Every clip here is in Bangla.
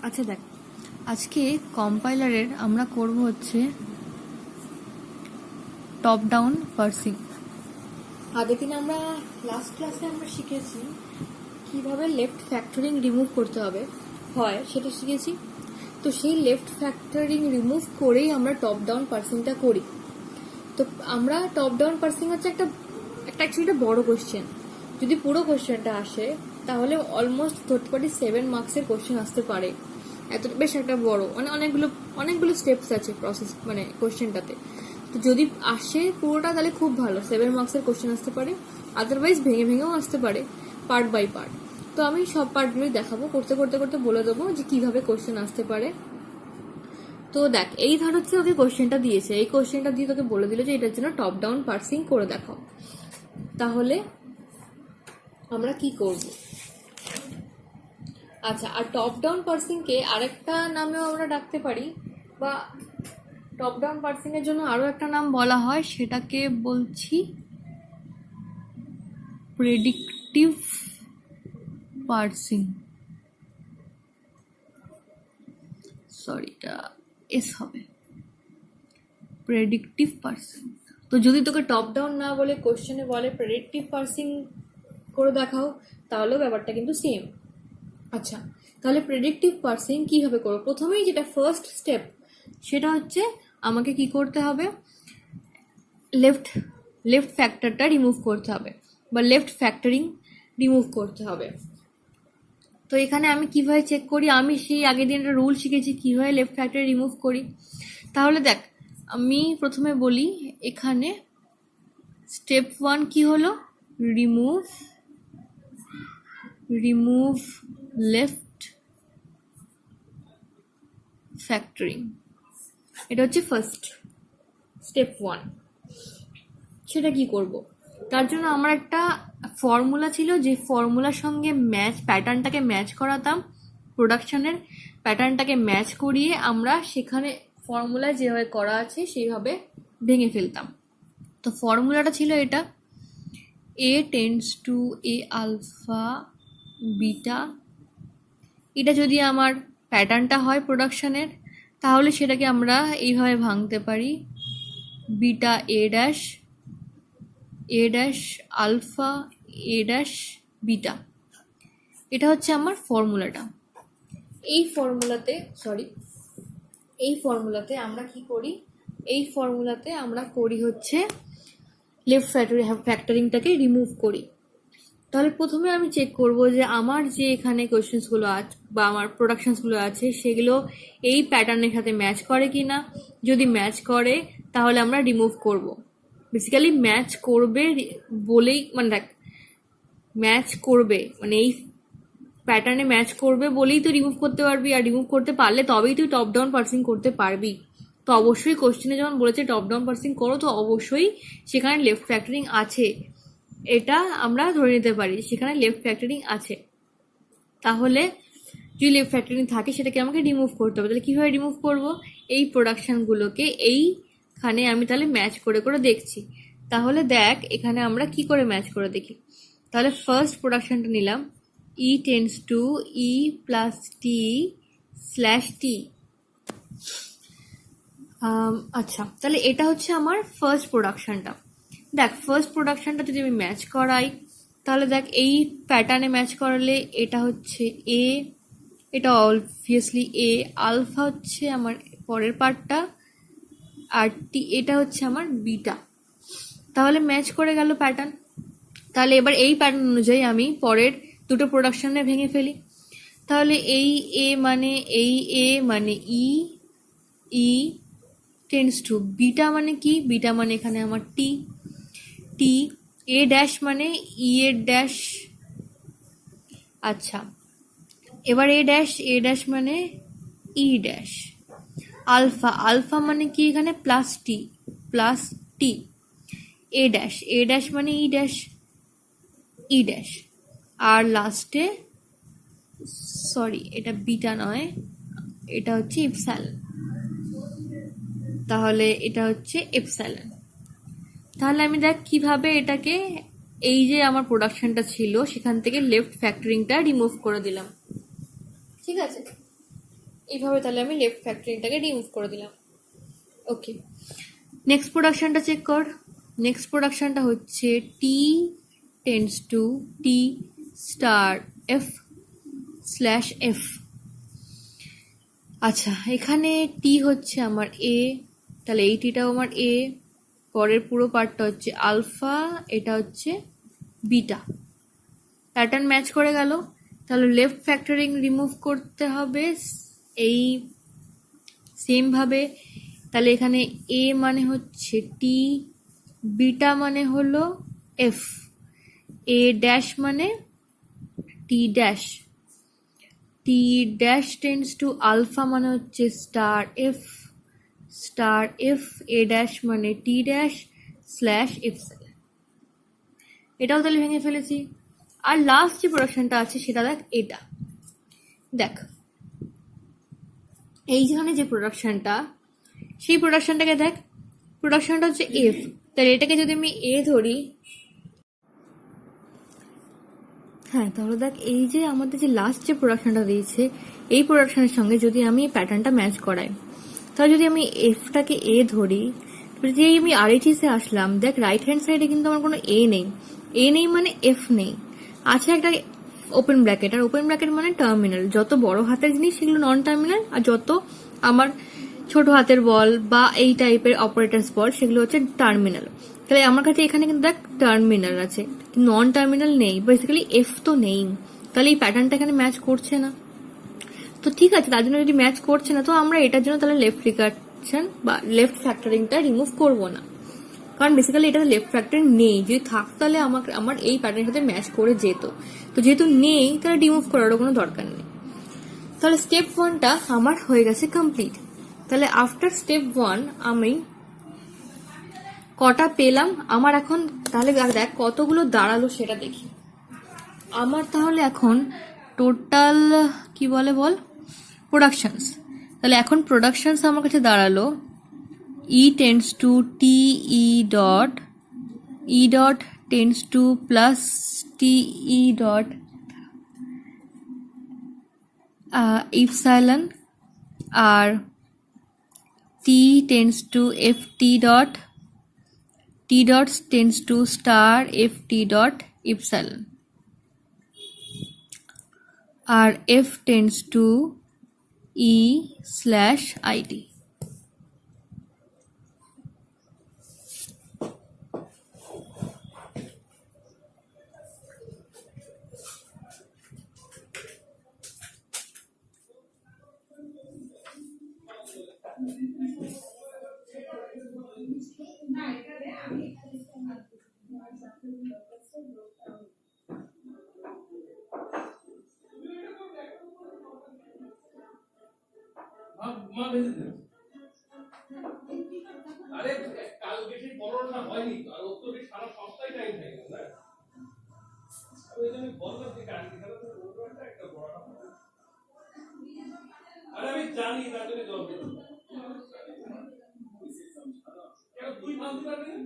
আচ্ছা দেখ, আজকে কম্পাইলারের আমরা করব হচ্ছে টপ ডাউন পার্সিং। আগের দিন আমরা লাস্ট ক্লাসে আমরা শিখেছি কিভাবে লেফট ফ্যাক্টরিং রিমুভ করতে হবে হয় সেটা শিখেছি। তো সেই লেফট ফ্যাক্টরিং রিমুভ করেই আমরা টপ ডাউন পার্সিংটা করি। তো আমরা টপ ডাউন পার্সিং হচ্ছে একটা অ্যাকচুয়ালি একটা বড় কোশ্চেন। যদি পুরো কোশ্চেনটা আসে তাহলে অলমোস্ট ধরতে পারি 7 মার্কসের কোশ্চেন আসতে পারে। এত বেশ একটা বড়, মানে অনেকগুলো স্টেপস আছে প্রসেস, মানে কোশ্চেনটাতে। তো যদি আসে পুরোটা তাহলে খুব ভালো, 7 মার্কসের কোশ্চেন আসতে পারে। আদারওয়াইজ ভেঙে ভেঙেও আসতে পারে, পার্ট বাই পার্ট। তো আমি সব পার্টগুলোই দেখাবো, করতে করতে করতে বলে দেবো যে কিভাবে কোশ্চেন আসতে পারে। তো দেখ, এই ধর হচ্ছে ওকে কোশ্চেনটা দিয়েছে, এই কোশ্চেনটা দিয়ে তোকে বলে দিল যে এটার জন্য টপ ডাউন পার্সিং করে দেখাও। তাহলে আমরা কি করব? আচ্ছা, আর টপ ডাউন পার্সিংকে আরেকটা নামেও আমরা ডাকতে পারি, বা টপ ডাউন পার্সিং এর জন্য আরো একটা নাম বলা হয়, সেটাকে বলছি প্রেডিক্টিভ পার্সিং। সরি, এটা এস হবে, প্রেডিক্টিভ পার্সিং। তো যদি তোকে টপ ডাউন না বলে কোশ্চেনে বলে প্রেডিক্টিভ পার্সিং করে দেখাও, তাহলেও ব্যাপারটা কিন্তু সেম। আচ্ছা, তাহলে প্রেডিক্টিভ পার্সিং কিভাবে করবো? প্রথমেই যেটা ফার্স্ট স্টেপ, সেটা হচ্ছে আমাকে কি করতে হবে, লেফট ফ্যাক্টরটা রিমুভ করতে হবে, বা লেফট ফ্যাক্টরিং রিমুভ করতে হবে। তো এখানে আমি কিভাবে চেক করি? আমি সেই আগের দিন একটা রুল শিখেছি কিভাবে লেফট ফ্যাক্টর রিমুভ করি। তাহলে দেখ, আমি প্রথমে বলি, এখানে স্টেপ 1 কি হলো? Remove left factoring. এটা হচ্ছে ফার্স্ট স্টেপ 1। সেটা কি করব? তার জন্য আমার একটা ফর্মুলা ছিল, যে ফর্মুলার সঙ্গে প্যাটার্নটাকে ম্যাচ করাতাম, প্রোডাকশনের প্যাটার্নটাকে ম্যাচ করিয়ে আমরা সেখানে ফর্মুলা যেভাবে করা আছে সেইভাবে ভেঙে ফেলতাম। তো ফর্মুলাটা ছিল এটা, A tends to A alpha beta. এটা যদি আমার প্যাটার্নটা হয় প্রোডাকশনের, তাহলে সেটাকে আমরা এইভাবে ভাঙতে পারি, beta a dash alpha a dash beta. এটা হচ্ছে আমার ফর্মুলাটা। এই ফর্মুলাতে আমরা কি করি? এই ফর্মুলাতে আমরা করি হচ্ছে লেফট ফ্যাক্টরিংটাকে রিমুভ করি। তাহলে প্রথমে আমি চেক করব যে আমার যে এখানে কোয়েশ্চেন্সগুলো আছে বা আমার প্রোডাকশনসগুলো আছে সেগুলো এই প্যাটার্নের সাথে ম্যাচ করে কি না। যদি ম্যাচ করে তাহলে আমরা রিমুভ করব। বেসিক্যালি ম্যাচ করবে বলেই, মানে দেখ, ম্যাচ করবে মানে এই প্যাটার্নে ম্যাচ করবে বলেই তুই রিমুভ করতে পারবি, আর রিমুভ করতে পারলে তবেই তুই টপ ডাউন পার্সিং করতে পারবি। তো অবশ্যই কোশ্চেনে যখন বলেছে টপ ডাউন পার্সিং করো, তো অবশ্যই সেখানে লেফট ফ্যাক্টরিং আছে, এটা আমরা ধরে নিতে পারি সেখানে লেফট ফ্যাক্টরিং আছে। তাহলে যদি লেফট ফ্যাক্টরিং থাকে সেটাকে আমাকে রিমুভ করতে হবে। তাহলে কীভাবে রিমুভ করব? এই প্রোডাকশানগুলোকে এইখানে আমি তাহলে ম্যাচ করে করে দেখছি। তাহলে দেখ, এখানে আমরা কি করে ম্যাচ করে দেখি। তাহলে ফার্স্ট প্রোডাকশানটা নিলাম, E tends to E plus T slash T. আচ্ছা, তাহলে এটা হচ্ছে আমার ফার্স্ট প্রোডাকশানটা। দেখ, ফার্স্ট প্রোডাকশানটা যদি আমি ম্যাচ করাই, তাহলে দেখ এই প্যাটার্নে ম্যাচ করালে এটা হচ্ছে এ, এটা অবভিয়াসলি এ, আলফা হচ্ছে আমার পরের পার্টটা, আর টি এটা হচ্ছে আমার বিটা। তাহলে ম্যাচ করে গেল প্যাটার্ন। তাহলে এবার এই প্যাটার্ন অনুযায়ী আমি পরের দুটো প্রোডাকশানে ভেঙে ফেলি। তাহলে এই এ মানে ই টেন্ডস টু বিটা মানে কি? বিটা মানে এখানে আমার টি এ ড্যাশ মানে ই এর ড্যাশ। আচ্ছা, এবার এ ড্যাশ মানে ই ড্যাশ। আলফা মানে কি? এখানে প্লাস টি এ ড্যাশ মানে ই ড্যাশ। আর লাস্টে, সরি এটা বিটা নয়, এটা হচ্ছে ইপসাইলন। তাহলে এটা হচ্ছে এপসাইলন। তাহলে আমি দেখ কিভাবে এটাকে, এই যে আমার প্রোডাকশনটা ছিল সেখান থেকে লেফট ফ্যাক্টরিংটা রিমুভ করে দিলাম। ঠিক আছে, এইভাবে তাহলে আমি লেফট ফ্যাক্টরিংটাকে রিমুভ করে দিলাম। ওকে, নেক্সট প্রোডাকশনটা চেক কর। নেক্সট প্রোডাকশনটা হচ্ছে T tends to T star F slash F. আচ্ছা, এখানে টি হচ্ছে আমার এ, তাহলে এই টিটাও আমার এ, পরের পুরো পার্টটা হচ্ছে আলফা, এটা হচ্ছে বিটা। প্যাটার্ন ম্যাচ করে গেল। তাহলে লেফট ফ্যাক্টরিং রিমুভ করতে হবে এই সেম ভাবে। তাহলে এখানে এ মানে হচ্ছে টি, বিটা মানে হলো এফ, এ ড্যাশ মানে T dash, T dash tends to alpha মানে হচ্ছে star F, star F, A dash মানে টি ড্যাশ স্ল্যাশ এফ। এটাও তাহলে ভেঙে ফেলেছি। আর লাস্ট যে প্রোডাকশনটা আছে সেটা দেখ, এটা দেখ, এইখানে যে প্রোডাকশনটা, সেই প্রোডাকশনটাকে দেখ, প্রোডাকশনটা হচ্ছে এফ। তাহলে এটাকে যদি আমি এ ধরি, হ্যাঁ, তাহলে দেখ এই যে আমাদের যে লাস্ট যে প্রোডাকশনটা দিয়েছে, এই প্রোডাকশনের সঙ্গে যদি আমি প্যাটার্নটা ম্যাচ করাই, তাহলে যদি আমি এফটাকে এ ধরি, যে আমি আরএইচএসে আসলাম, দেখ রাইট হ্যান্ড সাইডে কিন্তু আমার কোনো এ নেই, এ নেই মানে এফ নেই, আছে একটা ওপেন ব্র্যাকেট, আর ওপেন ব্র্যাকেট মানে টার্মিনাল। যত বড় হাতের জিনিস সেগুলো নন টার্মিনাল, আর যত আমার ছোট হাতের বল বা এই টাইপের অপারেটার্স বল সেগুলো হচ্ছে টার্মিনাল। তাহলে আমার কাছে এখানে কিন্তু দেখ টার্মিনাল আছে, নন টার্মিনাল নেই, বেসিক্যালি এফ তো নেই। তাহলে এই প্যাটার্নটা এখানে ম্যাচ করছে না। তো ঠিক আছে, তার জন্য যদি ম্যাচ করছে না, তো আমরা এটার জন্য তাহলে লেফট রিকারশন বা লেফট ফ্যাক্টরিংটা রিমুভ করবো না, কারণ বেসিক্যালি এটাতে লেফট ফ্যাক্টর নেই। যদি থাকতো তাহলে আমার এই প্যাটার্নের সাথে ম্যাচ করে যেত, তো যেহেতু নেই তাহলে রিমুভ করারও কোনো দরকার নেই। তাহলে স্টেপ 1টা আমার হয়ে গেছে কমপ্লিট। তাহলে আফটার স্টেপ 1 আমি কটা পেলাম আমার এখন, তাহলে দেখ কতগুলো দাঁড়ালো সেটা দেখি। আমার তাহলে এখন টোটাল কি বলে বল, প্রোডাকশনস। তাহলে এখন প্রোডাকশনস আমার কাছে দাঁড়ালো E tends to T E dot tends to plus T E dot epsilon, আর T tends to F T dot tends to star F T dot epsilon, আর F tends to E slash ID. আরে কালকে সেই পরোটা হয়নি তো, আর ওর তো সারা সপ্তাহে টাইম থাকে না। ওই জন্য বললাম যে কালকে খেলা তো ওটা একটা বড় কথা। আরে আমি জানি তার জন্য জব দিই। কেন তুই ভাবতে পারবি না?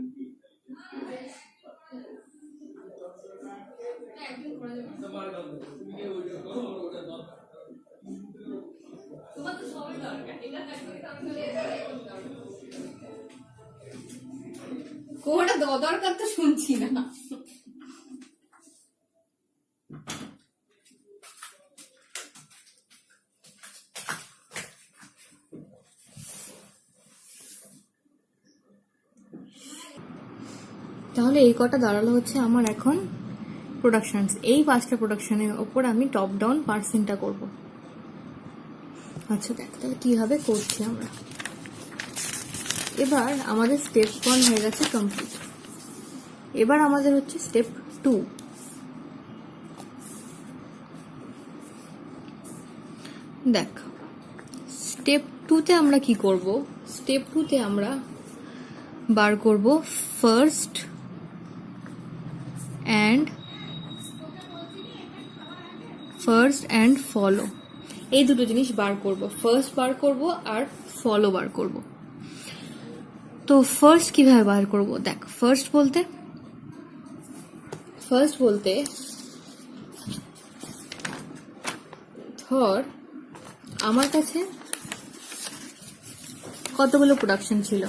তোমার কথা তুমি কি ওইটা করো, ওটা দরকার তোমার তো সবই দরকার, এটা থাকলে কোনটা দরকার তো শুনছি না। তাহলে এই কটা দাঁড়ালো হচ্ছে আমার এখন প্রোডাকশনস। এই 5টা প্রোডাকশনের ওপর আমি টপ ডাউন পার্সেন্টটা করব। আচ্ছা দেখ তাহলে কিভাবে করছি আমরা। এবার আমাদের স্টেপ 1 হয়ে গেছে কমপ্লিট। এবার আমাদের হচ্ছে স্টেপ 2। দেখ স্টেপ 2তে আমরা কি করব, স্টেপ 2তে আমরা বার করব ফার্স্ট অ্যান্ড ফলো, এই দুটো জিনিস বার করব। ফার্স্ট বার করব আর ফলো বার করব। তো ফার্স্ট কিভাবে বার করব, দেখ ফার্স্ট বলতে ধর আমার কাছে কতগুলো প্রোডাকশন ছিল,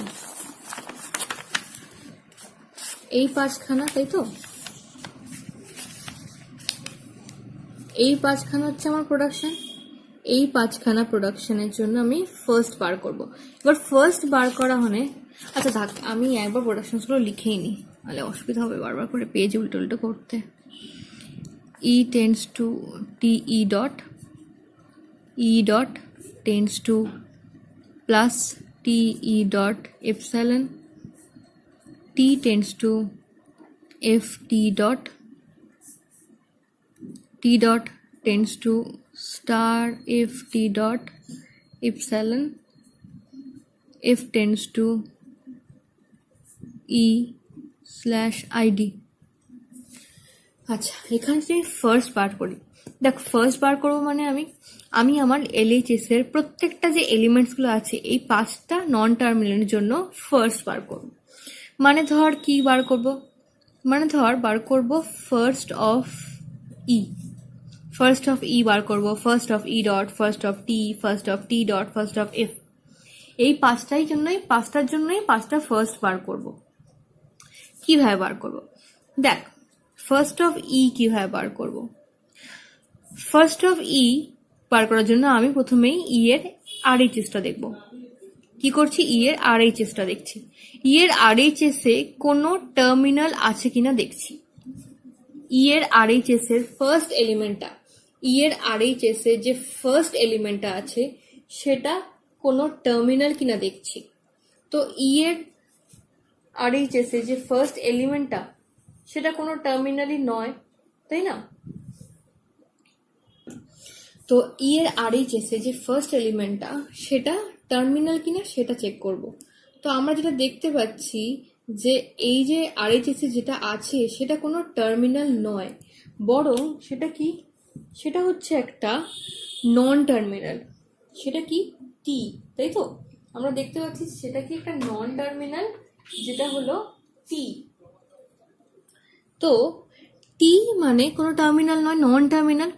এই 5খানা, তাই তো? এই 5খানা হচ্ছে আমার প্রোডাকশন। এই 5খানা প্রোডাকশনের জন্য আমি ফার্স্ট বার করব। এবার ফার্স্ট বার করা হলে, আচ্ছা থাক, আমি একবার প্রোডাকশনসগুলো লিখেই নিই, তাহলে অসুবিধা হবে বারবার করে পেজ উল্টো উল্টো করতে। E tends to TE dot, E dot tends to plus TE dot epsilon, T tends to FT dot, T dot tends to star FT dot epsilon, F tends to E slash ID। আচ্ছা, এখান থেকে ফার্স্ট বার করি। দেখ, ফার্স্ট বার করবো মানে আমি আমার LHS এর প্রত্যেকটা যে এলিমেন্টসগুলো আছে এই 5টা নন টার্মিনালের জন্য ফার্স্ট বার করব। মানে ধর কি বার করব, মানে ধর বার করব first of E, first of E বার করব, first of E dot, first of T, first of T dot, first of F. এই 5টার জন্যই 5টা ফার্স্ট বার করব। কিভাবে বার করব? দেখ, ফার্স্ট অফ ই কিভাবে বার করব? ফার্স্ট অফ ই বার করার জন্য আমি প্রথমেই ই এর RHSটা দেখব। কি করছি? ই এর RHSটা দেখছি। ই এর RHS এ কোনো টার্মিনাল আছে কিনা দেখছি। ই এর RHS এর ফার্স্ট এলিমেন্টটা, ই এর RHS এ যে ফার্স্ট এলিমেন্টটা আছে সেটা কোনো টার্মিনাল কিনা দেখছি। তো ই এর RHS এ যে ফার্স্ট এলিমেন্টটা সেটা কোনো টার্মিনালই নয়, তাই না? তো ই এর RHS এ যে ফার্স্ট এলিমেন্টটা সেটা টার্মিনাল কিনা সেটা চেক করব। তো আমরা যেটা দেখতে পাচ্ছি যে এই যে RHS এ যেটা আছে সেটা কোনো টার্মিনাল নয়, বরং সেটা কি, সেটা হচ্ছে একটা নন টার্মিনাল। সেটা কি? টি, তাই তো? আমরা দেখতে পাচ্ছি সেটা কি একটা নন টার্মিনাল, যেটা হলো টি। তো টি মানে কোনো টার্মিনাল নয়, নন টার্মিনাল।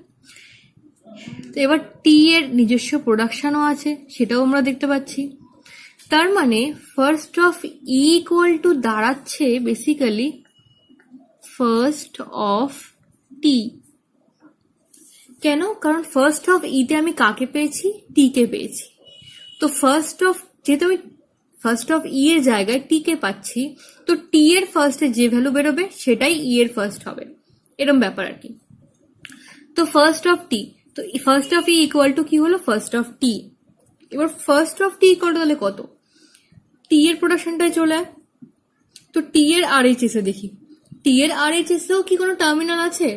তো এবার টি এর নিজস্ব প্রোডাকশনও আছে, সেটাও আমরা দেখতে পাচ্ছি। তার মানে first of E equal to দাঁড়াচ্ছে বেসিক্যালি ফার্স্ট অফ টি। কেন? কারণ ফার্স্ট অফ ইতে আমি কাকে পেয়েছি? টি কে পেয়েছি। তো যেহেতু আমি ফার্স্ট অফ ই এর জায়গায় টি কে পাচ্ছি, তো টি এর ফার্স্টে যে ভ্যালু বেরোবে সেটাই ই এর ফার্স্ট হবে, এরকম ব্যাপার আর কি। তো ফার্স্ট অফ টি, তো first of E equal to কি হলো? ফার্স্ট অফ টি। এবার first of T equal to তাহলে কত? টি এর প্রোডাকশনটাই চলে আয়। তো টি এর RHS এ দেখি, টি এর RHS এও কি কোনো টার্মিনাল আছে?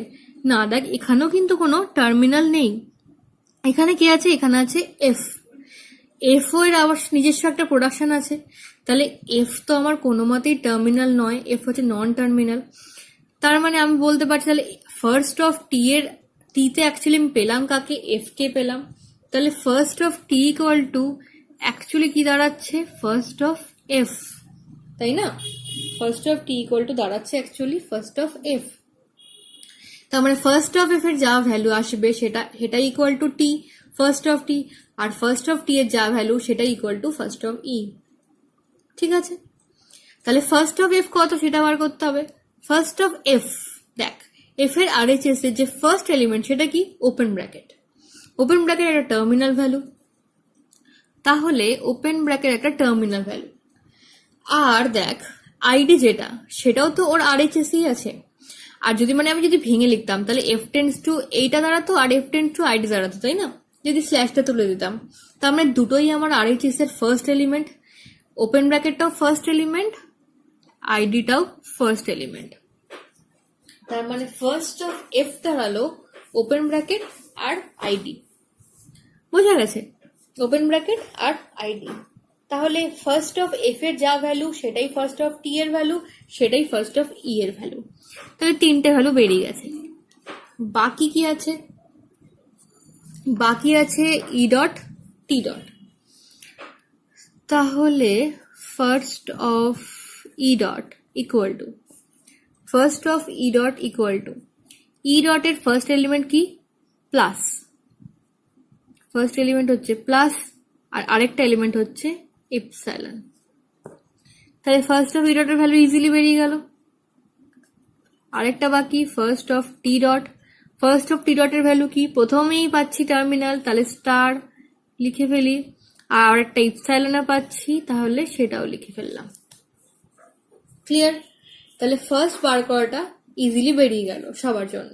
না, দেখ এখানেও কিন্তু কোনো টার্মিনাল নেই। এখানে কি আছে? এখানে আছে এফ। এফ এর আবার নিজস্ব একটা প্রোডাকশন আছে, তাহলে এফ তো আমার কোনো মতেই টার্মিনাল নয়, এফ হচ্ছে নন টার্মিনাল। তার মানে আমি বলতে পারছি তাহলে ফার্স্ট অফ টিতে অ্যাকচুয়ালি আমি পেলাম কাকে? এফ কে পেলাম। তাহলে first of T equal to actually কি দাঁড়াচ্ছে? ফার্স্ট অফ এফ, তাই না? First of T equal to দাঁড়াচ্ছে অ্যাকচুয়ালি ফার্স্ট অফ এফ। তার মানে ফার্স্ট অফ এফ এর যা ভ্যালু আসবে সেটা equal to T, first of T, আর ফার্স্ট অফ টি এর যা ভ্যালু সেটা equal to first of E. ঠিক আছে, তাহলে ফার্স্ট অফ এফ কত সেটা বার করতে হবে। ফার্স্ট অফ এফ, দেখ এফ এর RHS এর যে ফার্স্ট এলিমেন্ট সেটা কি? Open bracket. ওপেন ব্র্যাকেট একটা টার্মিনাল ভ্যালু, তাহলে ওপেন ব্র্যাকেট একটা টার্মিনাল ভ্যালু। আর দেখ আইডি যেটা, সেটাও তো ওর RHS ই আছে। আর আমি যদি ভেঙে লিখতাম তাহলে এফ টেন্স টু এইটা দাঁড়াতো আর এফ টেন্স টু আইডি দাঁড়াতো, তাই না? যদি স্ল্যাশটা তুলে দিতাম, তার মানে দুটোই আমার RHS এর ফার্স্ট এলিমেন্ট, ওপেন ব্র্যাকেটটাও ফার্স্ট এলিমেন্ট, আইডিটাও ফার্স্ট এলিমেন্ট। তার মানে ফার্স্ট অফ এফ দাঁড়ালো ওপেন ব্র্যাকেট আর আইডি। বোঝা গেছে? ওপেন ব্র্যাকেট আর আইডি। তাহলে ফার্স্ট অফ এফ এর যা ভ্যালু সেটাই ফার্স্ট অফ টি এর ভ্যালু, সেটাই ফার্স্ট অফ ই এর ভ্যালু। তাহলে 3টে ভ্যালু বেরিয়ে গেছে। বাকি কি আছে? বাকি আছে ই ডট টি ডট। তাহলে first of E dot equal to E ডটের ফার্স্ট এলিমেন্ট কি? প্লাস। ফার্স্ট এলিমেন্ট হচ্ছে প্লাস, আর আরেকটা এলিমেন্ট হচ্ছে ইপসাইলন। তাহলে ফার্স্ট অফ ই ডটের ভ্যালু ইজিলি বেরিয়ে গেল। আরেকটা বাকি first of T dot. First of T ডটের ভ্যালু কি, প্রথমেই পাচ্ছি টার্মিনাল, তাহলে স্টার লিখে ফেলি, আর আরেকটা ইপসাইলনে পাচ্ছি, তাহলে সেটাও লিখে ফেললাম। ক্লিয়ার? তাহলে ফার্স্ট বার করাটা ইজিলি বেরিয়ে গেল সবার জন্য।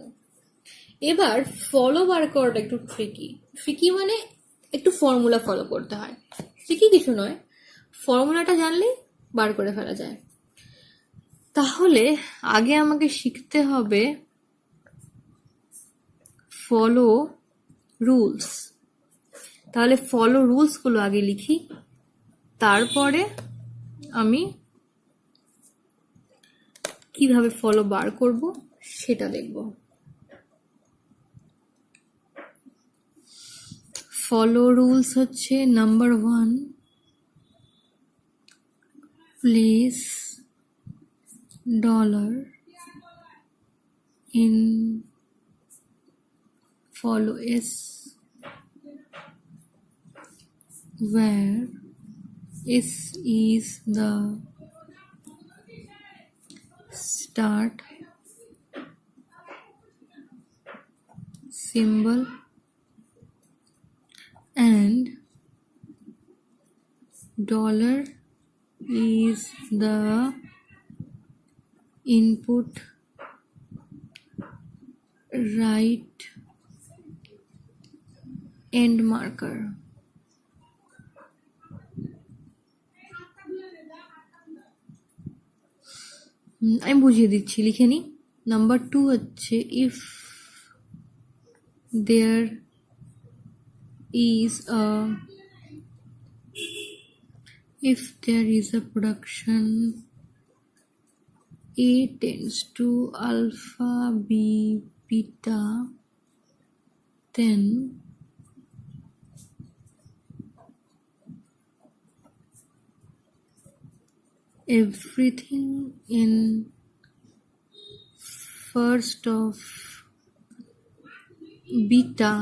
এবার ফলো বার করাটা একটু ট্রিকি মানে একটু ফর্মুলা ফলো করতে হয়। ট্রিকি কিছু নয়, ফর্মুলাটা জানলেই বার করে ফেলা যায়। তাহলে আগে আমাকে শিখতে হবে ফলো রুলস। তাহলে ফলো রুলসগুলো আগে লিখি, তারপরে আমি কিভাবে ফলো বার করব সেটা দেখব। ফলো রুলস হচ্ছে number 1, place dollar in follow s where s is the start symbol and dollar is the input right end marker. আমি বুঝিয়ে দিচ্ছি, লিখে নি। নাম্বার 2 হচ্ছে if there is a production A tends to alpha B beta, then everything in first of beta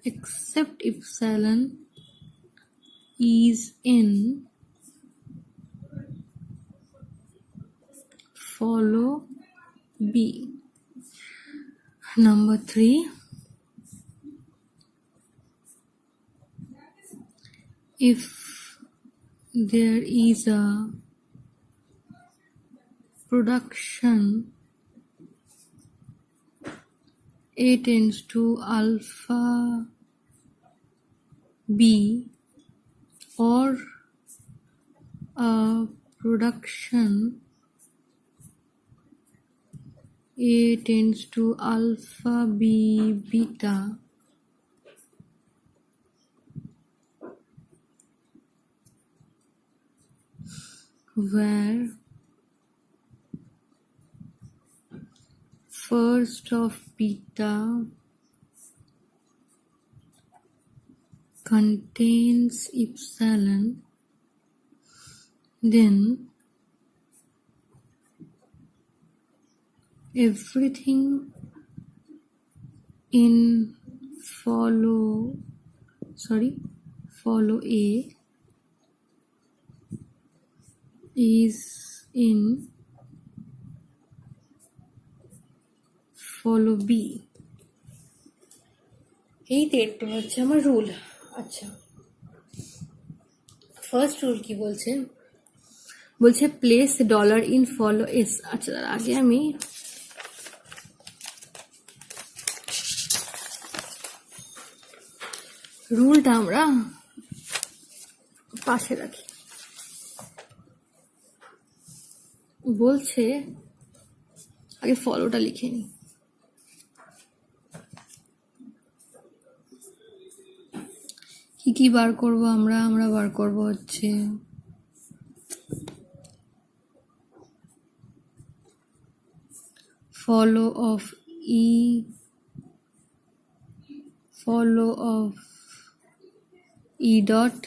except epsilon is in follow B. Number 3, if there is a production A tends to alpha B or a production A tends to alpha B beta, where first of beta contains epsilon, then everything in follow A is in follow B. এই 3টে হচ্ছে আমার রুল। আচ্ছা, ফার্স্ট রুল কি বলছে? বলছে place dollar in follow S. আচ্ছা, তার আগে আমি রুলটা আমরা পাশে রাখি। বলছে আগে ফলোটা লিখে নি। কি বার করব আমরা বার করব হচ্ছে follow of E dot,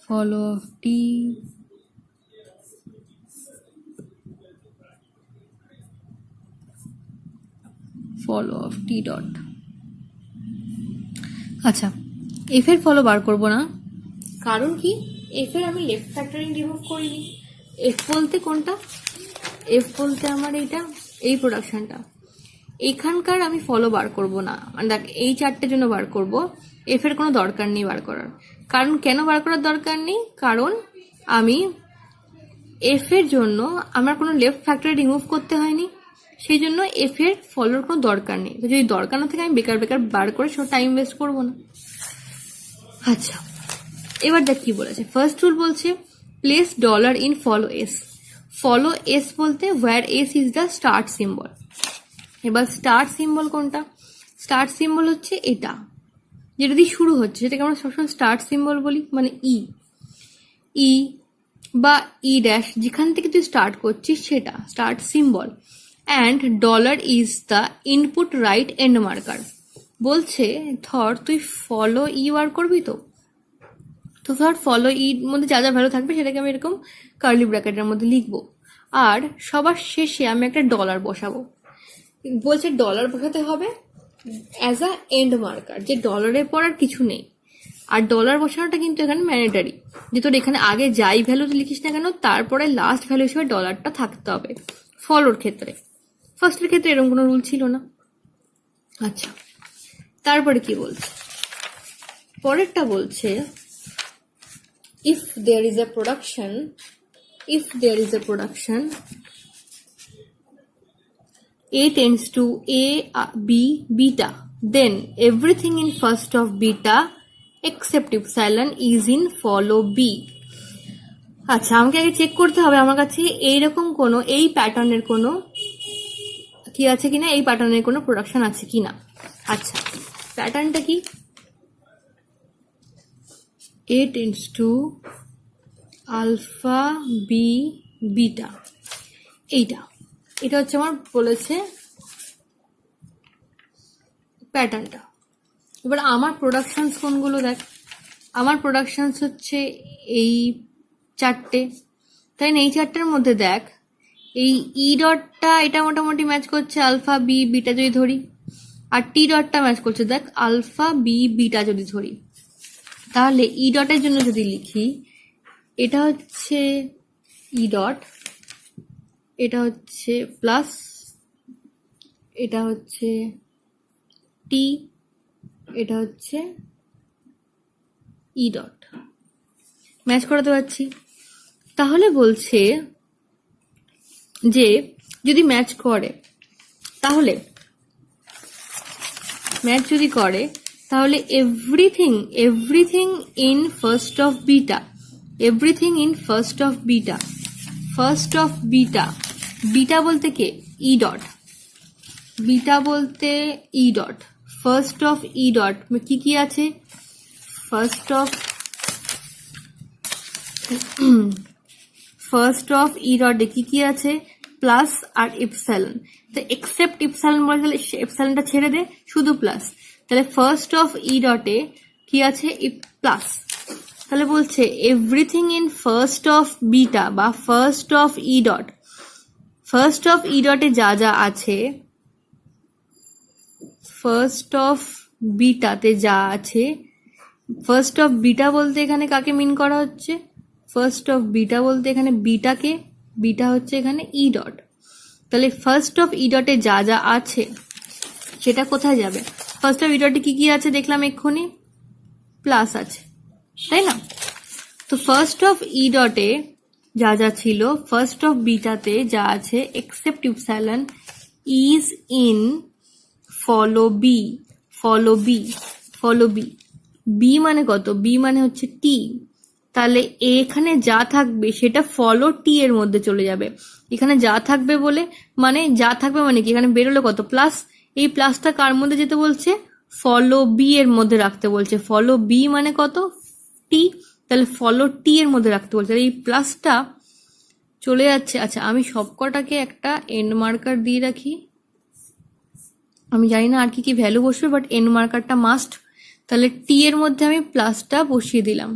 follow of T, follow of T dot. আচ্ছা, এফ এর ফলো বার করব না, কারণ কি, এফ এর আমি লেফট ফ্যাক্টরিং রিমুভ করিনি। এফ বলতে কোনটা, এফ বলতে আমার এইটা, এই প্রোডাকশনটা, এখানকার আমি ফলো বার করব না, মানে দেখ এই চারটের জন্য বার করব, এফ এর কোনো দরকার নেই বার করার। কারণ কেন বার করার দরকার নেই, কারণ আমি এফ এর জন্য আমার কোনো লেফট ফ্যাক্টরি রিমুভ করতে হয়নি, সেই জন্য এফ এর ফলোর কোনো দরকার নেই। তো যদি দরকার না থাকে আমি বেকার বেকার বার করে সব টাইম ওয়েস্ট করবো না। আচ্ছা, এবার দেখ কি বলেছে। ফার্স্ট রুল বলছে place dollar in follow S. Follow S বলতে where S is the start symbol. এবার স্টার্ট সিম্বল কোনটা, স্টার্ট সিম্বল হচ্ছে এটা, যেটা দিয়ে শুরু হচ্ছে, সেটাকে আমরা সবসময় স্টার্ট সিম্বল বলি, মানে ই, ই বা ই ড্যাশ, যেখান থেকে তুই স্টার্ট করছিস সেটা start symbol. And dollar is the input right end marker. বলছে ধর তুই ফলো ই বার করবি, তো ধর ফলো ইর মধ্যে যা যা ভ্যালু থাকবে সেটাকে আমি এরকম কার্লি ব্র্যাকেটের মধ্যে লিখবো, আর সবার শেষে আমি একটা ডলার বসাবো। বলছে ডলার বসাতে হবে অ্যাজ আ এন্ড মার্কার, যে ডলারের পর আর কিছু নেই। আর ডলার বসানোটা কিন্তু এখানে ম্যান্ডেটারি, যে তোর এখানে আগে যাই ভ্যালু লিখিস না কেন তারপরে লাস্ট ভ্যালু হিসেবে ডলারটা থাকতে হবে ফলোর ক্ষেত্রে। ফার্স্টের ক্ষেত্রে এরকম কোনো রুল ছিল না। আচ্ছা, তারপরে কি বলছে, পরেরটা বলছে if there is a production A tends to A B beta, then everything in first of beta except epsilon is in follow B. আচ্ছা, আমাকে আগে চেক করতে হবে আমার কাছে এইরকম কোনো, এই প্যাটার্নের কোনো কি আছে কিনা, এই প্যাটার্নের কোনো প্রোডাকশন আছে কিনা। আচ্ছা, প্যাটার্নটা কি, A tends to alpha B beta, এটা হচ্ছে আমার বলেছে প্যাটার্নটা। এবার আমার প্রোডাকশনস কোনগুলো দেখ, আমার প্রোডাকশনস হচ্ছে এই চারটে, তাই না? এই চারটের মধ্যে দেখ এই ই ডটটা এটা মোটামুটি ম্যাচ করছে আলফা বি বিটা যদি ধরি, আর টি ডটটা ম্যাচ করছে দেখ আলফা বি বিটা যদি ধরি। তাহলে ই ডটের জন্য যদি লিখি, এটা হচ্ছে ই ডট, এটা হচ্ছে প্লাস, এটা হচ্ছে টি, এটা হচ্ছে ই ডট, ম্যাচ করাতে পারছি। তাহলে বলছে যে যদি ম্যাচ করে, তাহলে ম্যাচ যদি করে তাহলে everything in first of beta, everything in first of beta, beta বলতে কে, ই ডট, বিটা বলতে ই dot, first of E dot কি কি আছে, ফার্স্ট অফ ই ডটে কি কি আছে, প্লাস আর ইপসাইলন। তো এক্সেপ্ট ইপসাইলন বলে তাহলে ইপসাইলনটা ছেড়ে দে, শুধু প্লাস। তাহলে ফার্স্ট অফ ই ডটে কি আছে, প্লাস। তাহলে বলছে everything in first of beta বা first of E dot, first of E ডটে যা যা আছে, ফার্স্ট অফ বিটাতে যা আছে, ফার্স্ট অফ বিটা বলতে এখানে কাকে মিন করা হচ্ছে, ফার্স্ট অফ বিটা বলতে এখানে বিটাকে, বিটা হচ্ছে এখানে ই ডট। তাহলে ফার্স্ট অফ ই ডটে যা যা আছে সেটা কোথায় যাবে, ফার্স্ট অফ ই ডটে কি কি আছে দেখলাম এক্ষুনি, প্লাস আছে, তাই না? তো ফার্স্ট অফ ই ডটে যা যা ছিল, ফার্স্ট অফ বিটাতে যা আছে except epsilon is in follow B, B মানে কত, বি মানে হচ্ছে টি। তাহলে এখানে যা থাকবে সেটা ফলো টি এর মধ্যে চলে যাবে। এখানে যা থাকবে বলে মানে যা থাকবে মানে কি, এখানে বেরোলো কত, প্লাস। এই প্লাসটা কার মধ্যে যেতে বলছে, ফলো বি এর মধ্যে রাখতে বলছে। ফলো বি মানে কত, টি, তাহলে ফলো টি এর মধ্যে রাখতে বলছে। এই প্লাসটা চলে যাচ্ছে। আচ্ছা, আমি সবকটাকে একটা এন্ড মার্কার দিয়ে রাখি, আমি জানি না আর কি কি ভ্যালু বসবে, বাট এন্ড মার্কারটা মাস্ট। তাহলে টি এর মধ্যে আমি প্লাসটা বসিয়ে দিলাম,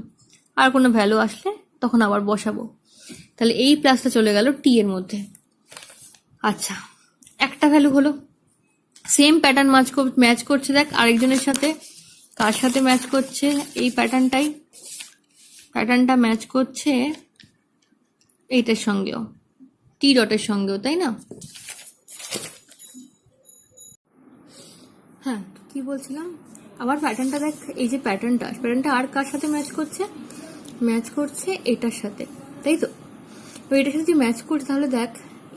আর কোনো ভ্যালু আসলে তখন আবার বসাবো। তাহলে এই প্লাসটা চলে গেল টি এর মধ্যে। আচ্ছা, একটা ভ্যালু হলো। সেম প্যাটার্ন ম্যাচ করছে, দেখ আরেকজনের সাথে। কার সাথে ম্যাচ করছে? এই প্যাটার্নটা ম্যাচ করছে এইটার সঙ্গেও, টি ডটের সঙ্গেও, তাই না? হ্যাঁ, কি বলছিলাম, আবার প্যাটার্নটা দেখ, এই যে প্যাটার্নটা আর কার সাথে ম্যাচ করছে এটার সাথে, তাই তো? তো এটার সাথে যে ম্যাচ করছে, তাহলে দেখ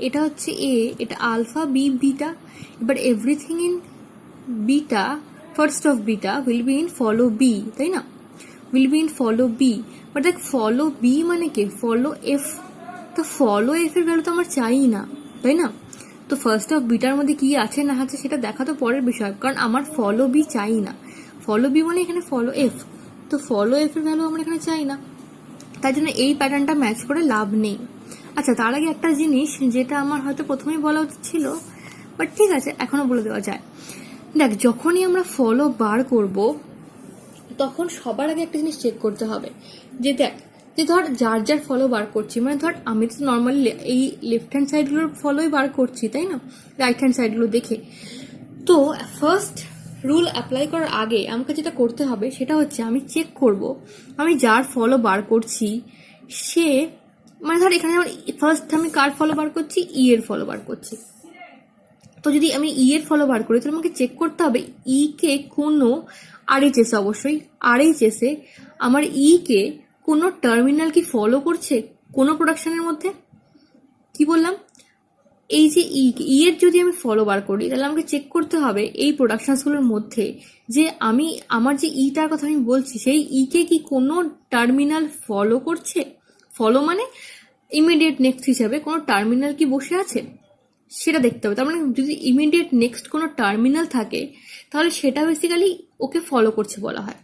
এটা হচ্ছে এ, এটা আলফা, বি, বিটা। এবার everything in beta, first of beta will be in follow B, তাই না? Will be in follow B. But দেখ ফলো বি মানে কি? Follow F. তো ফলো এফ এর ভ্যালু তো আমার চাই না, তাই না? তো ফার্স্ট অফ বিটার মধ্যে কি আছে না আছে সেটা দেখা তো পরের বিষয়, কারণ আমার ফলো বি চাই না। ফলো বি মানে এখানে ফলো এফ, তো ফলো এফ এর ভ্যালু আমরা এখানে চাই না, তাই জন্য এই প্যাটার্নটা ম্যাচ করে লাভ নেই। আচ্ছা, তার আগে একটা জিনিস যেটা আমার হয়তো প্রথমেই বলা উচিত ছিল, বাট ঠিক আছে এখনো বলে দেওয়া যায়। দেখ, যখনই আমরা ফলো বার করব তখন সবার আগে একটা জিনিস চেক করতে হবে যে দেখ, যে ধর যার ফলো বার করছি, মানে ধর আমি তো নর্মালি এই লেফট হ্যান্ড সাইডগুলোর ফলোই বার করছি, তাই না? রাইট হ্যান্ড সাইডগুলো দেখে। তো ফার্স্ট রুল অ্যাপ্লাই করার আগে আমাকে যেটা করতে হবে সেটা হচ্ছে আমি চেক করব আমি যার ফলো বার করছি সে, মানে ধর এখানে যেমন ফার্স্ট আমি কার ফলো বার করছি, ই এর ফলো বার করছি। তো যদি আমি ই এর ফলো বার করি তাহলে আমাকে চেক করতে হবে ই কে কোনো আরএইচএস, অবশ্যই আরএইচএস এ আমার ই কে কোনো টার্মিনাল কি ফলো করছে কোনো প্রোডাকশনের মধ্যে। কি বললাম? এই যে ই এর যদি আমি ফলো বার করি তাহলে আমাকে চেক করতে হবে এই প্রোডাকশনসগুলোর মধ্যে যে আমি আমার যে ইটার কথা আমি বলছি সেই ই কে কি কোনো টার্মিনাল ফলো করছে। ফলো মানে ইমিডিয়েট নেক্সট হিসাবে কোনো টার্মিনাল কি বসে আছে সেটা দেখতে হবে। তার মানে যদি ইমিডিয়েট নেক্সট কোনো টার্মিনাল থাকে তাহলে সেটা বেসিক্যালি ওকে ফলো করছে বলা হয়।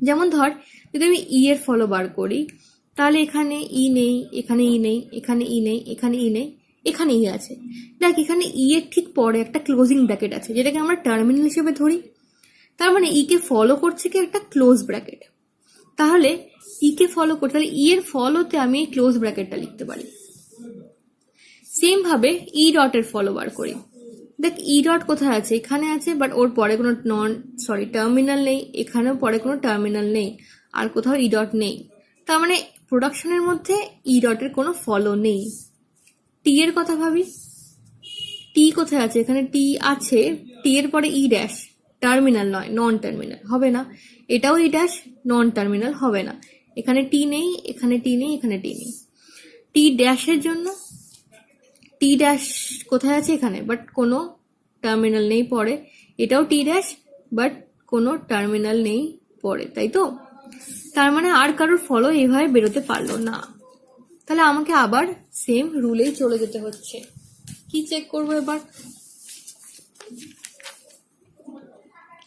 যেমন ধর যদি আমি ই এর ফলো বার করি তাহলে এখানে ই নেই, এখানে ই নেই, এখানে ই নেই, এখানে ই নেই, এখানে ই আছে। দেখ এখানে ই এর ঠিক পরে একটা ক্লোজিং ব্র্যাকেট আছে যেটাকে আমরা টার্মিনাল হিসেবে ধরি। তার মানে ই কে ফলো করছে কি একটা ক্লোজ ব্র্যাকেট। তাহলে ই কে ফলো করতে, তাহলে ই এর ফলোতে আমি এই ক্লোজ ব্র্যাকেটটা লিখতে পারি। সেম ভাবে ই ডটের ফলো বার করি। দেখ ই ডট কোথায় আছে? এখানে আছে, বাট ওর পরে কোনো টার্মিনাল নেই, এখানেও পরে কোনো টার্মিনাল নেই, আর কোথাও ই ডট নেই। তার মানে প্রোডাকশনের মধ্যে ই ডটের কোনো ফলো নেই। টি এর কথা ভাবি, টি কোথায় আছে? এখানে টি আছে, টি এর পরে ই ড্যাশ, টার্মিনাল নয়, নন টার্মিনাল হবে না। এটাও ই ড্যাশ, নন টার্মিনাল হবে না। এখানে টি নেই, এখানে টি নেই, এখানে টি নেই। টি ড্যাশের জন্য টি ড্যাশ কোথায় আছে? এখানে, বাট কোনো টার্মিনাল নেই পরে। এটাও টি ড্যাশ, বাট কোনো টার্মিনাল নেই পরে, তাই তো? তার মানে আর কারোর ফলো এভাবে বেরোতে পারলো না। তাহলে আমাকে আবার সেম রুলেই চলে যেতে হচ্ছে। কি চেক করবো এবার?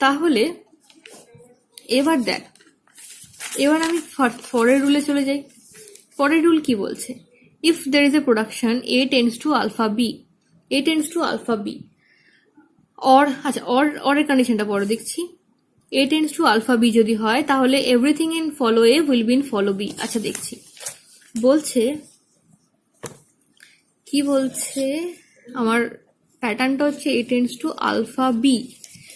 তাহলে এবার দেখ, এবার আমি পরের রুলে চলে যাই। পরের রুল কি বলছে? If there is a production A tends to alpha B, A tends to alpha B, or, আচ্ছা অরের কন্ডিশনটা পরে দেখছি। A tends to alpha B যদি হয় তাহলে everything in follow A will be in follow B. আচ্ছা দেখছি, বলছে কি বলছে, আমার প্যাটার্নটা হচ্ছে A tends to alpha B.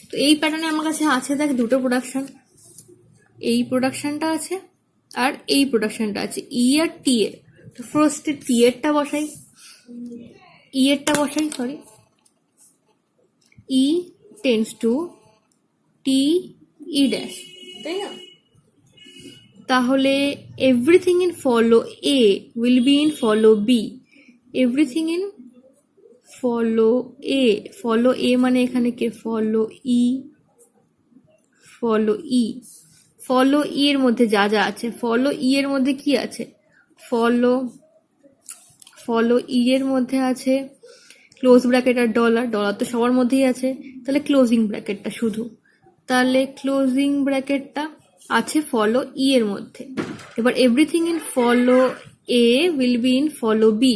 তো এই প্যাটার্নে আমার কাছে আছে দেখ দুটো প্রোডাকশন, এই প্রোডাকশনটা আছে আর এই প্রোডাকশনটা আছে, ই আর টি এর। তো ফার্স্টে টি এরটা বসাই, sorry, E tends to T E dash, তাই না? তাহলে everything in follow A will be in follow B, everything in follow A, follow A মানে এখানে কে? Follow E, follow E, follow E এর মধ্যে যা যা আছে, ফলো ই এর মধ্যে কি আছে? ফলো ই এর মধ্যে আছে ক্লোজ ব্র্যাকেট আর ডলার, ডলার তো সবার মধ্যেই আছে, তাহলে ক্লোজিং ব্র্যাকেটটা শুধু, তাহলে ক্লোজিং ব্র্যাকেটটা আছে ফলো ই এর মধ্যে। এবার everything in follow A will be in follow B,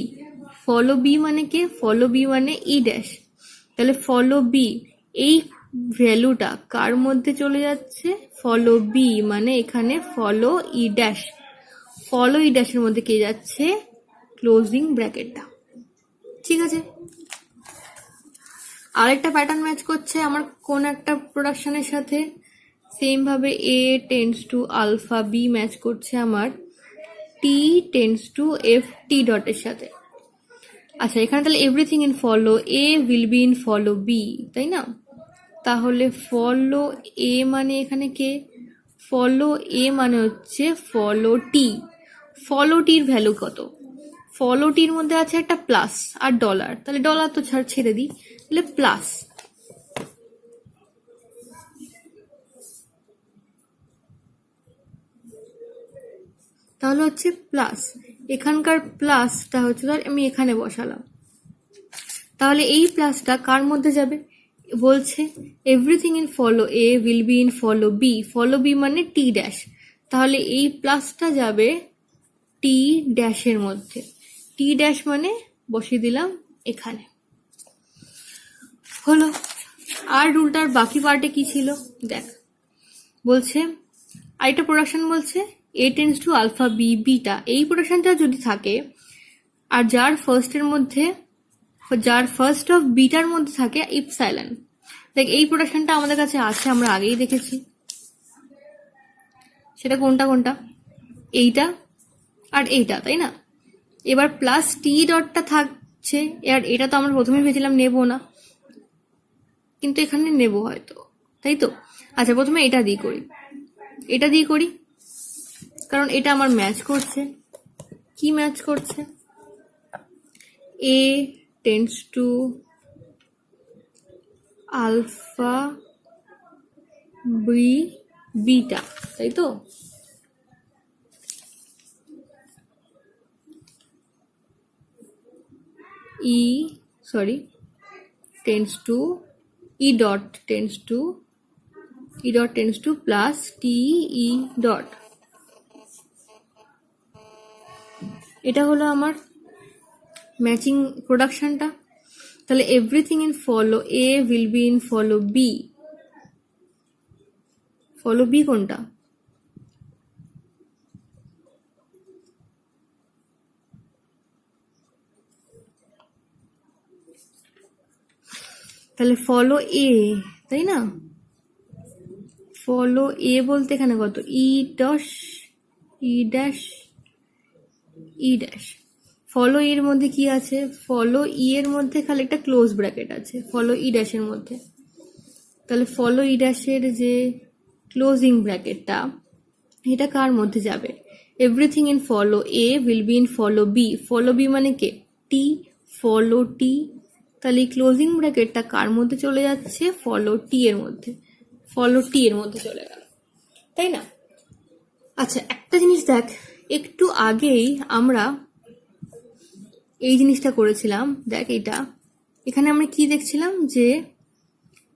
follow B মানে কে? ফলো বি মানে ই ড্যাশ, তাহলে ফলো বি এই ভ্যালুটা কার মধ্যে চলে যাচ্ছে? ফলো বি মানে এখানে ফলো ই ড্যাশ, ফলো ই ড্যাশের মধ্যে কে যাচ্ছে? ক্লোজিং ব্র্যাকেটটা। ঠিক আছে, আরেকটা প্যাটার্ন ম্যাচ করছে আমার কোন একটা প্রোডাকশনের সাথে, সেম ভাবে A tends to alpha, B match করছে আমার T tends to F T ডটের সাথে। আচ্ছা, এখানে তাহলে everything in follow A will be in follow B, তাই না? তাহলে ফলো এ মানে এখানে কে? ফলো এ মানে হচ্ছে ফলো টি। ফলো টির ভ্যালু কত? ফলো টির মধ্যে আছে একটা প্লাস আর ডলার, তাহলে ডলার তো ছেড়ে দিই, তাহলে প্লাস। তাহলে হচ্ছে প্লাস, এখানকার প্লাসটা হচ্ছে ধর আমি এখানে বসালাম, তাহলে এই প্লাসটা কার মধ্যে যাবে? বলছে everything in follow A will be in follow B, follow B মানে টি ড্যাশ, তাহলে এই প্লাসটা যাবে টি ড্যাশের মধ্যে। টি ড্যাশ মানে বসিয়ে দিলাম এখানে, হলো। আর রুলটার বাকি পার্টে কি ছিল দেখ, বলছে আরেকটা প্রোডাকশন বলছে A tends to alpha B beta, এই প্রোডাকশনটা যদি থাকে আর যার ফার্স্ট অফ বিটার মধ্যে থাকে ইপসাইলন, দেখ এই প্রোডাকশনটা আমাদের কাছে আছে, আমরা আগেই দেখেছি। সেটা কোনটা কোনটা? এইটা আর এইটা, তাই না? এবার প্লাস টি ডটটা থাকছে, আর এটা তো আমরা প্রথমে ভেবেছিলাম নেবো না, কিন্তু এখানে নেবো হয়তো, তাই তো? আচ্ছা, প্রথমে এটা দিয়ে করি, কারণ এটা আমার ম্যাচ করছে। কি ম্যাচ করছে? A tends to alpha B beta, তাই তো? tends to E dot tends to plus T E dot, এটা হলো আমার ম্যাচিং প্রোডাকশনটা। তাহলে everything in follow A will be in follow B, follow B কোনটা? তাহলে ফলো এ, তাই না? ফলো এ বলতে এখানে কত? ই ড্যাশ ফলো এর মধ্যে কি আছে? ফলো ই এর মধ্যে খালি একটা ক্লোজ ব্র্যাকেট আছে ফলো ই ড্যাশের মধ্যে। তাহলে ফলো ই ড্যাশের যে ক্লোজিং ব্র্যাকেটটা, এটা কার মধ্যে যাবে? Everything in follow A will be in follow B, follow B মানে কে? টি, ফলো টি। তাহলে এই ক্লোজিং ব্র্যাকেটটা কার মধ্যে চলে যাচ্ছে? ফলো টি এর মধ্যে, ফলো টি এর মধ্যে চলে গেল, তাই না? আচ্ছা, একটা জিনিস দেখ, একটু আগেই আমরা এই জিনিসটা করেছিলাম, দেখ এটা, এখানে আমরা কি দেখছিলাম যে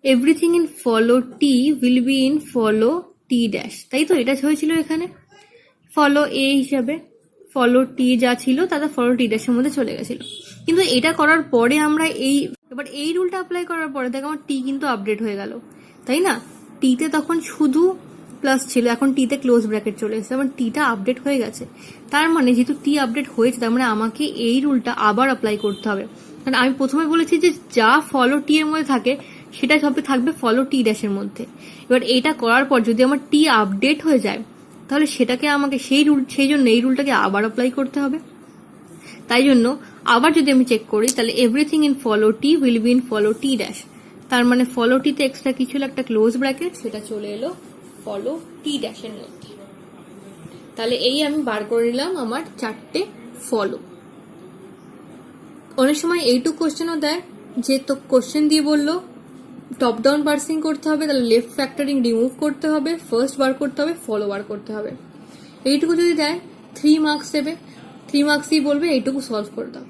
everything in follow T will be in follow T dash, তাই তো? এটা হয়েছিল এখানে ফলো এ হিসাবে, ফলো টি যা ছিল তাতে ফলো টি ড্যাশের মধ্যে চলে গেছিল। কিন্তু এটা করার পরে আমরা এবার এই রুলটা অ্যাপ্লাই করার পরে দেখ আমার টি কিন্তু আপডেট হয়ে গেল, তাই না? টিতে তখন শুধু প্লাস ছিল, এখন টিতে ক্লোজ ব্র্যাকেট চলে এসেছে, মানে টিটা আপডেট হয়ে গেছে। তার মানে যেহেতু টি আপডেট হয়েছে, তার মানে আমাকে এই রুলটা আবার অ্যাপ্লাই করতে হবে। কারণ আমি প্রথমে বলেছি যে যা ফলো টি এর মধ্যে থাকে সেটা সবই থাকবে ফলো টি ড্যাশের মধ্যে। এবার এটা করার পর যদি আমার টি আপডেট হয়ে যায়, তাহলে সেটাকে আমাকে সেই জন্য এই রুলটাকে আবার অ্যাপ্লাই করতে হবে। তাই জন্য আবার যদি আমি চেক করি, তাহলে everything in follow T will be in follow T dash, তার মানে ফলো টিতে এক্সট্রা কিছু একটা ক্লোজ ব্র্যাকেট, সেটা চলে এলো ফলো টি ড্যাশের মধ্যে। তাহলে এই আমি বার করে নিলাম আমার 4টে ফলো। অনেক সময় এইটুক কোশ্চেনও দেয় যে তো কোশ্চেন দিয়ে বললো টপ ডাউন পার্সিং করতে হবে, তাহলে লেফট ফ্যাক্টরিং রিমুভ করতে হবে, ফার্স্ট বার করতে হবে, ফলো বার করতে হবে। এইটুকু যদি দেয় 3 মার্কস দেবে, 3 মার্কসই বলবে এইটুকু সলভ করে দাও।